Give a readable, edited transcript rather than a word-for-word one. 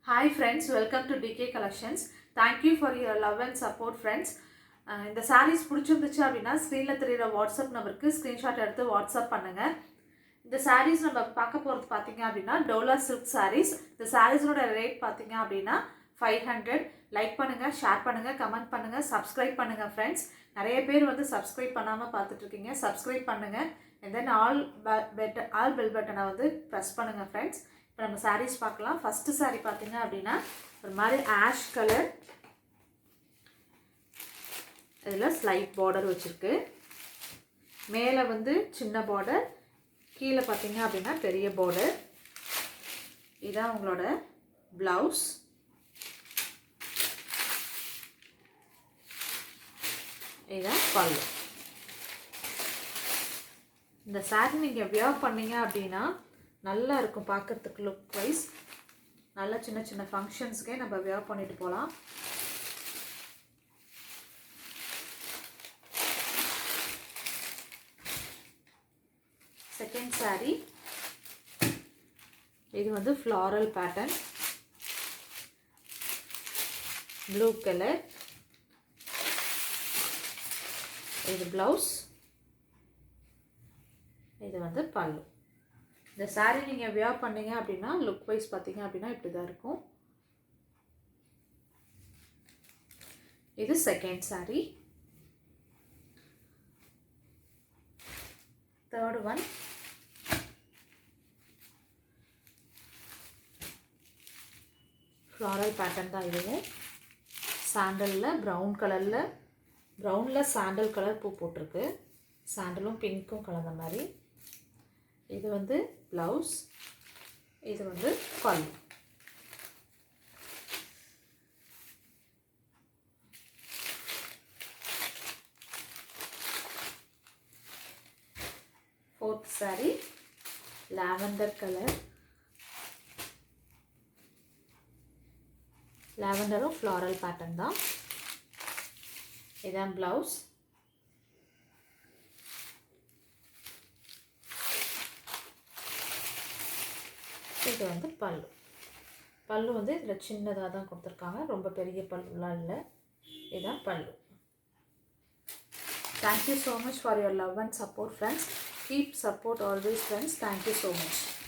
Hi friends, welcome to DK Collections. Thank you for your love and support friends. இந்த sarees பிடிச்சிருந்துச்சு அப்படின்னா ஸ்க்ரீனில் தெரியுற வாட்ஸ்அப் நம்பருக்கு ஸ்க்ரீன்ஷாட் எடுத்து வாட்ஸ்அப் பண்ணுங்கள். இந்த sarees நம்ம பார்க்க போகிறது பார்த்தீங்க அப்படின்னா டோலா சில்க் sarees. இந்த sareesனோட ரேட் பார்த்தீங்க அப்படின்னா 500. லைக் பண்ணுங்கள், ஷேர் பண்ணுங்கள், கமெண்ட் பண்ணுங்கள், சப்ஸ்கிரைப் பண்ணுங்கள் ஃப்ரெண்ட்ஸ். நிறைய பேர் வந்து சப்ஸ்கிரைப் பண்ணாமல் பார்த்துட்ருக்கீங்க. சப்ஸ்கிரைப் பண்ணுங்கள் and then ஆல் பெல் பட்டனை வந்து ப்ரெஸ் பண்ணுங்கள் ஃப்ரெண்ட்ஸ். இப்போ நம்ம sarees பார்க்கலாம். ஃபஸ்ட்டு saree பார்த்தீங்க அப்படின்னா ஒரு மாதிரி ஆஷ் கலர், இதில் ஸ்லைட் பார்டர் வச்சுருக்கு. மேலே வந்து சின்ன பார்டர், கீழே பார்த்தீங்க அப்படின்னா பெரிய பார்டர். இதுதான் உங்களோட ப்ளவுஸ். இதுதான் பல்லு. இந்த saree நீங்கள் வியர் பண்ணீங்க அப்படின்னா நல்லா இருக்கும் பார்க்குறதுக்கு. லுக் வைஸ் நல்லா சின்ன சின்ன ஃபங்க்ஷன்ஸ்க்கே நம்ம வியர் பண்ணிட்டு போகலாம். செகண்ட் saree இது வந்து ஃப்ளாரல் பேட்டர்ன், ப்ளூ கலர். இது ப்ளவுஸ், இது வந்து பல்லு. இந்த saree நீங்கள் வியர் பண்ணீங்க அப்படின்னா லுக் வைஸ் பார்த்தீங்க அப்படின்னா இப்படி தான் இருக்கும். இது second saree. Third one floral pattern தான். இதுவும் சாண்டலில் ப்ரௌன் கலரில், ப்ரௌனில் சாண்டல் கலர் பூ போட்டிருக்கு. சாண்டலும் பிங்க்கும் கலந்த மாதிரி. இது வந்து ப்ளவுஸ், இது வந்து pallu. Fourth saree lavender colour, லாவெண்டரும் ஃப்ளாரல் பேட்டர்ன் தான். இதான் ப்ளவுஸ். இது வந்து பல்லு. பல்லு வந்து இதில் சின்னதாக தான் கொடுத்துருக்காங்க, ரொம்ப பெரிய பல்லுலாம் இல்லை. இதுதான் பல்லு. Thank you so much for your love and support friends. Keep support always friends. Thank you so much.